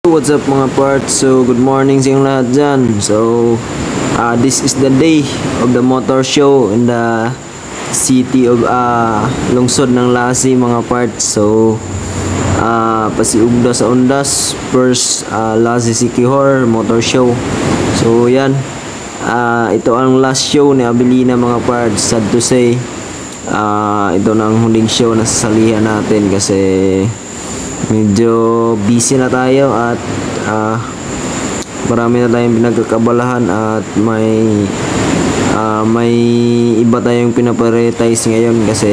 What's up mga parts? So good morning sa inyong lahat dyan. So this is the day of the motor show in the city of lungsod ng Lassi mga parts. So pasiugda sa undas first Lassi Siquijor motor show. So yan, ito ang last show ni Abelina mga parts. Sad to say, ito na ang huling show na sasalihan natin kasi medyo busy na tayo at marami na tayong pinagkakabalahan at may iba tayong pinaprioritize ngayon kasi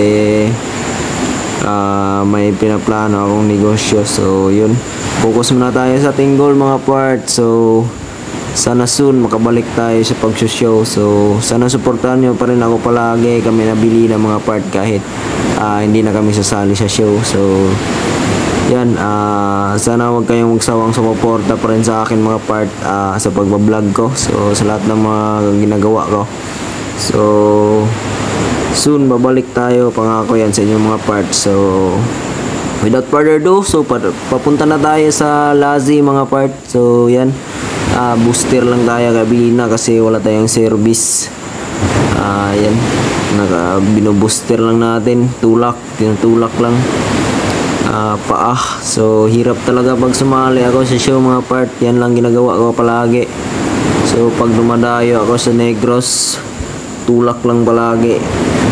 may pinaplano akong negosyo. So yun, focus muna tayo sa ating goal mga parts. So sana soon makabalik tayo sa pag-show. So sana suportahan nyo pa rin ako palagi. Kami nabili ng mga part kahit hindi na kami sasali sa show. So yan, sana huwag kayong magsawang sumuporta pa rin sa akin mga part sa pagbablog ko. So sa lahat ng mga ginagawa ko. So soon babalik tayo, pangako yan sa inyong mga part. So without further ado, so papunta na tayo sa Lassi mga part. So yan, booster lang tayo Abelina kasi wala tayong service. Yan, binubooster lang natin, tinutulak lang paa. So hirap talaga pag sumali ako sa show mga part. Yan lang ginagawa ko palagi. So pag dumadayo ako sa Negros, tulak lang palagi.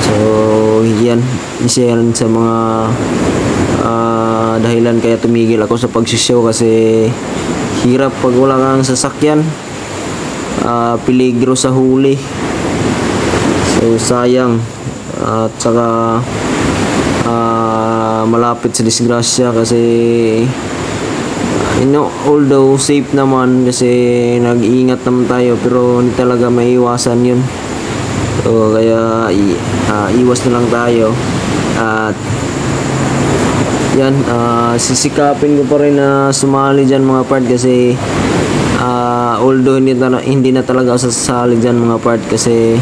So yan, isa yan sa mga dahilan kaya tumigil ako sa pag-show kasi hirap pag wala kang sasakyan, peligro sa huli. So sayang, at saka malapit sa disgrasya kasi although safe naman kasi nag-iingat naman tayo pero hindi talaga maiiwasan yun. So kaya iwas na lang tayo at yan, sisikapin ko pa rin na sumali dyan mga part kasi although hindi na talaga ako sasali dyan mga part kasi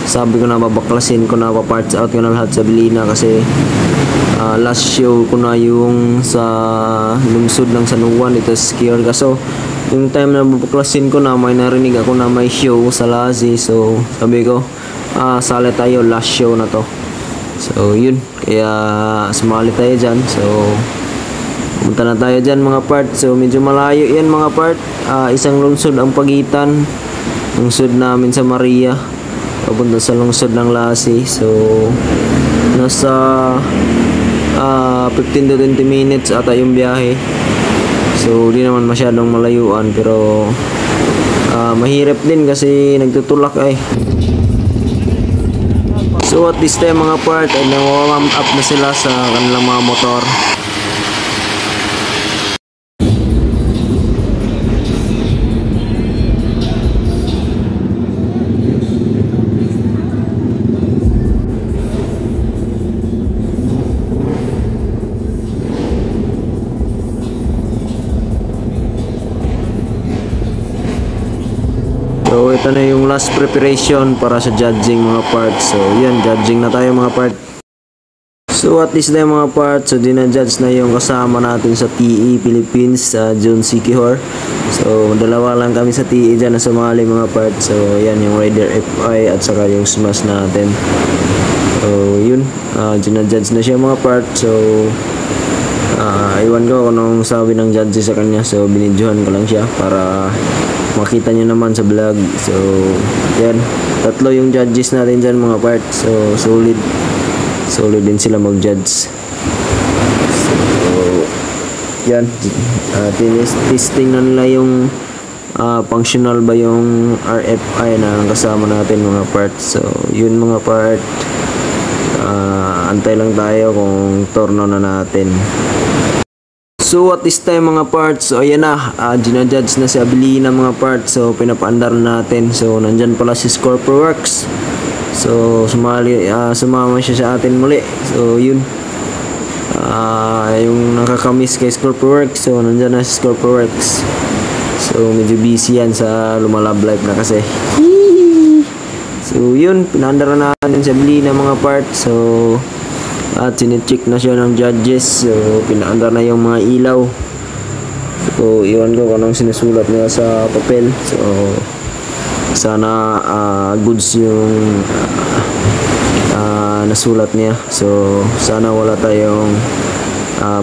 sabi ko na babaklasin ko na, pa-parts out ko na lahat sa Abelina kasi last show ko na yung sa lungsod ng San Juan, ito Siquijor. So yung time na babaklasin ko na, may narinig ako na may show sa Lassi. So sabi ko, sali tayo, last show na to. So yun, kaya sumali tayo dyan. So pumunta na tayo dyan mga part. So medyo malayo yan mga part, isang lungsod ang pagitan. Lungsod namin sa Maria papunta sa lungsod ng Lassi. So nasa 15 to 20 minutes ata yung biyahe. So di naman masyadong malayuan pero mahirap din kasi nagtutulak ay. So at this time mga part ay nag-warm up na sila sa kanilang mga motor. So ito na yung last preparation para sa judging mga parts. So yan, judging na tayo mga part. So at least na yung mga parts, so dinajudge na yung kasama natin sa TE Philippines sa June Siquijor. So dalawa lang kami sa TE dyan na sumali mga parts. So yan yung Rider FI at saka yung Smash natin. So yun, dinajudge na siya mga parts. So iwan ko kung anong sabi ng judge sa kanya. So binidyohan ko lang siya para makita nyo naman sa vlog. So yan, tatlo yung judges natin dyan mga part. So solid din sila mag-judge. So yan, testing na nila yung functional ba yung RFI na kasama natin mga part. So yun mga part, antay lang tayo kung torno na natin. So at this time mga parts, so ayan na, ginajudge na si Abelina mga parts. So pinapaandar natin. So nandyan pala si Scorpioworks. So sumama siya sa atin muli. So yun, yung nakakamiss kay Scorpioworks. So nandyan na si Scorpioworks. So medyo busy yan sa Lumalab Life na kasi. So yun, pinaandar na natin si Abelina mga parts. So at sinecheck na siya ng judges. So pinaandar na yung mga ilaw. So So iwan ko kung anong sinusulat nila sa papel. So sana goods yung nasulat niya. So sana wala tayong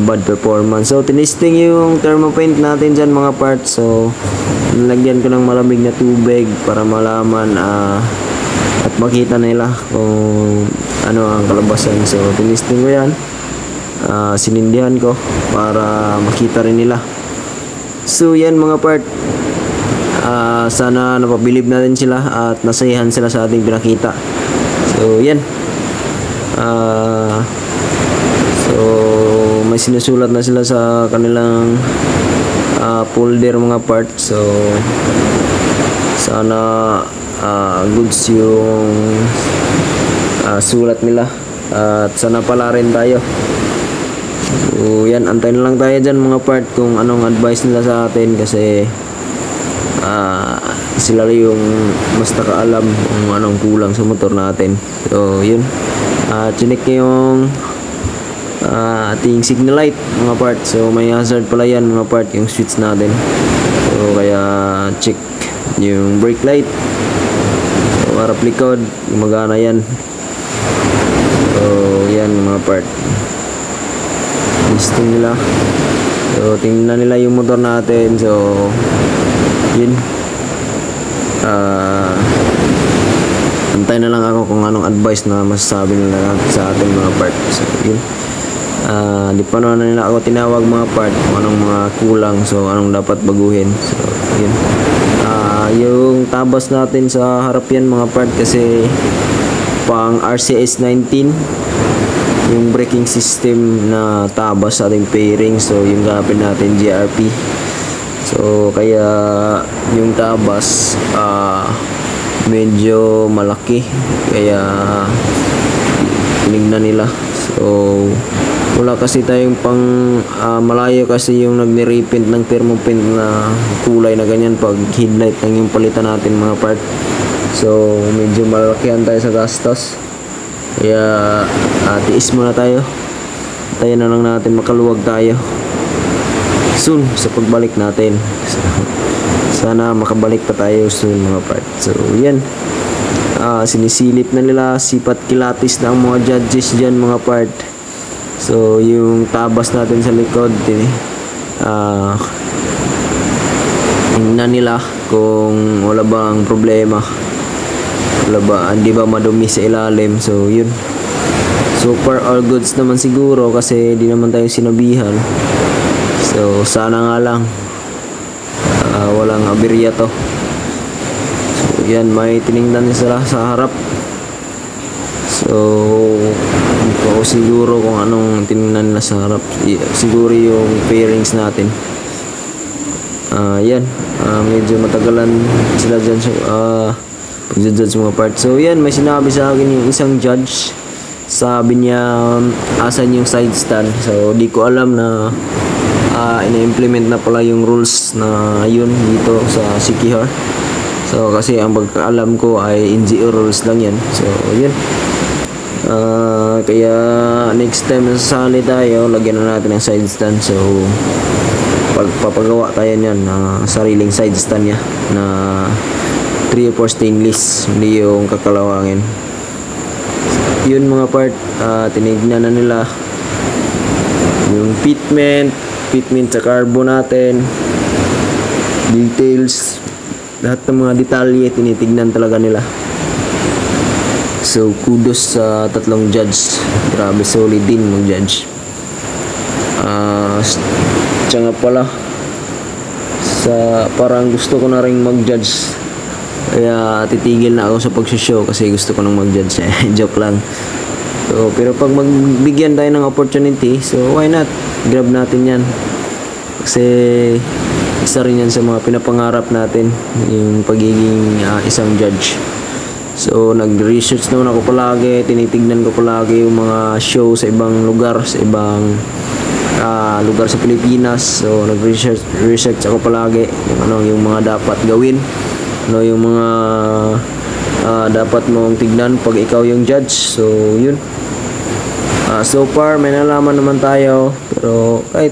bad performance. So tinisting yung thermopaint natin dyan mga parts. So nilagyan ko ng malamig na tubig para malaman at makita nila kung ano ang kalabasan. So tinisting ko yan, sinindihan ko para makita rin nila. So yan mga part, sana napabilib natin sila at nasayahan sila sa ating pinakita. So yan, so may sinusulat na sila sa kanilang folder mga part. So sana goods yung sulat nila at sana pala rin tayo. So yan, antayin na lang tayo dyan mga part kung anong advice nila sa atin, kasi sila yung mas nakaalam kung anong kulang sa motor natin. So yun, chinik yung ating signal light mga part. So may hazard pala yan mga part, yung switch natin. So kaya check yung brake light. So harap likod, gumagana yan. So yan mga part, listing nila. So tingnan nila yung motor natin. So yun, antay na lang ako kung anong advice na masasabi nila sa ating mga part. So yun, di pa naman nila ako tinawag mga part kung anong mga kulang, so anong dapat baguhin. So yun, yung tabas natin sa harap yan mga part, kasi pang RCS 19 yung braking system na tabas sa ating fairing. So yung gapin natin GRP. So kaya yung tabas medyo malaki, kaya tinignan nila. So wala kasi tayong pang malayo, kasi yung nagni-repaint ng thermopaint na kulay na ganyan pag headlight lang yung palitan natin mga part. So medyo malakihan tayo sa gastos, kaya tiis muna tayo. Tayo na lang natin makaluwag tayo soon sa pagbalik natin. So, sana makabalik pa tayo soon mga part. So yan, sinisilip na nila, sipat kilatis na ang mga judges dyan mga part. So yung tabas natin sa likod, tingnan nila kung wala bang problema, wala ba, hindi ba madumi sa ilalim. So yun, so far all goods naman siguro, kasi di naman tayo sinabihan. So sana nga lang walang aberya to. So yan, may tinignan sila sa harap. So hindi ko siguro kung anong tinignan nila sa harap. Siguro yung fairings natin. Yan, medyo matagalan sila dyan sa pag-judge mga part. So yan, may sinabi sa akin yung isang judge. Sabi niya, asan yung side stand. So di ko alam na ina-implement na pala yung rules na yun dito sa Sikihor. So kasi ang pagkaalam ko ay NGO rules lang yan. So yun, kaya next time na sasali tayo, lagyan na natin ng side stand. So pagpapagawa tayo niyan sariling side stand niya na 3 or 4 stainless, hindi yung kakalawangin. Yun mga part, tinignan na nila yung fitment sa carbo natin, details, lahat ng mga detalye tinitignan talaga nila. So kudos sa tatlong judge, grabe solid din mong judge. Tsaka pala, parang gusto ko na rin mag-judge, kaya titigil na ako sa pag-show kasi gusto ko nang mag-judge. Joke lang. So, pero pag magbigyan tayo ng opportunity, so why not? Grab natin yan. Kasi isa rin yan sa mga pinapangarap natin, yung pagiging isang judge. So nag-research naman ako palagi, tinitignan ko palagi yung mga show sa ibang lugar, sa ibang lugar sa Pilipinas. So nag-research ako palagi yung mga dapat gawin, ano yung mga dapat mong tignan pag ikaw yung judge. So yun, so far may nalaman naman tayo, pero kahit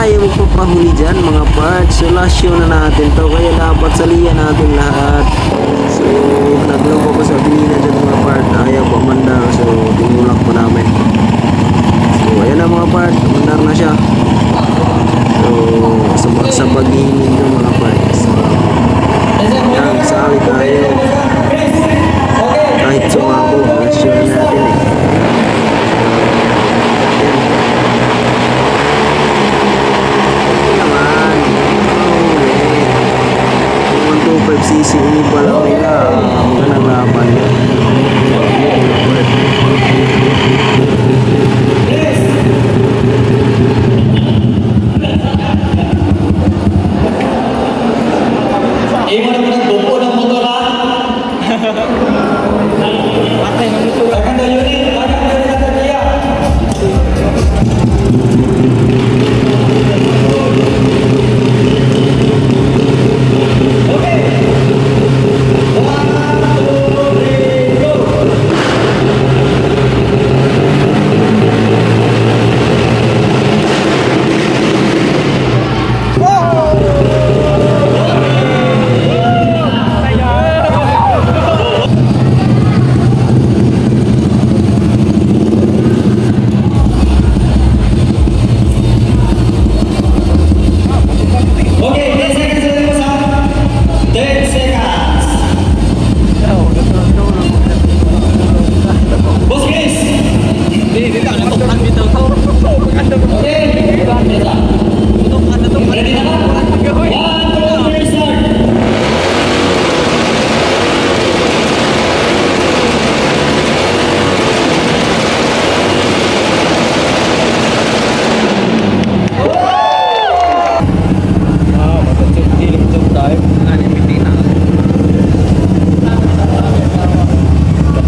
tayo magpapahuli dyan mga parts. So last show na natin to, kaya dapat salihan natin lahat. So nagloko ko sa pinina dyan mga part, ayaw pa mandar, so tinulak pa namin. So ayan na mga part, mandar na siya. So sa pag-iinin yung mga parts. So yan, sali tayo. Kahit sumabog, last show na natin eh. CC ini pala nila ang nalaman niya. Iwan mo ng buko ng motor ha? Patay ng motor. Akan na yun eh. Akan na yun ang kaya.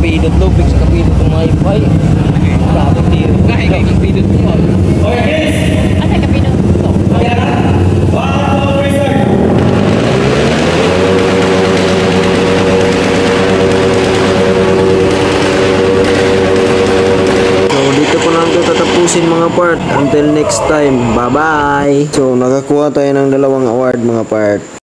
Kapidot lubig sa kapidot ng wifi. Grabe tiro. Kahit kay kapidot mo. Okay, guys. Asa kapidot mo? Okay na. So dito po lang ito tatapusin mga part. Until next time. Bye bye. So nakakuha tayo ng 2 award mga part.